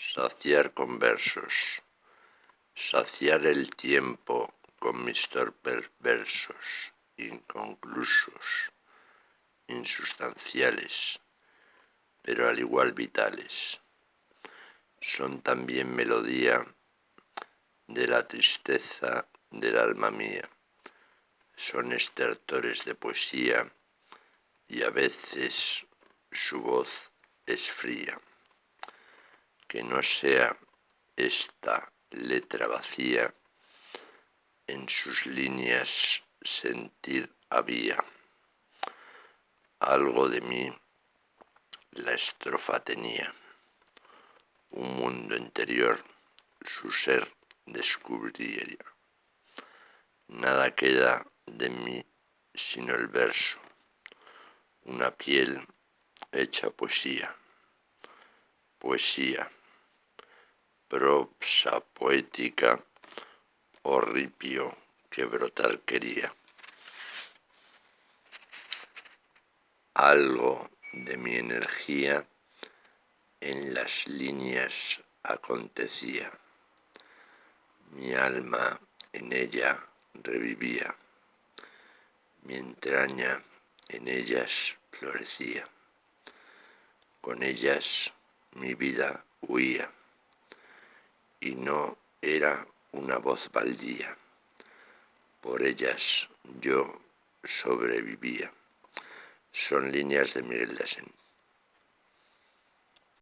saciar con versos, saciar el tiempo con mis torpes versos, inconclusos, insustanciales, pero al igual vitales. Son también melodía de la tristeza del alma mía, son estertores de poesía y a veces su voz es fría. Que no sea esta letra vacía, en sus líneas sentir había. Algo de mí la estrofa tenía, un mundo interior su ser descubriría. Nada queda de mí sino el verso, una piel hecha poesía, poesía, prosa poética, horripio que brotar quería. Algo de mi energía en las líneas acontecía, mi alma en ella revivía, mi entraña en ellas florecía, con ellas mi vida huía, y no era una voz baldía, por ellas yo sobrevivía. Son líneas de Miguel de Asens.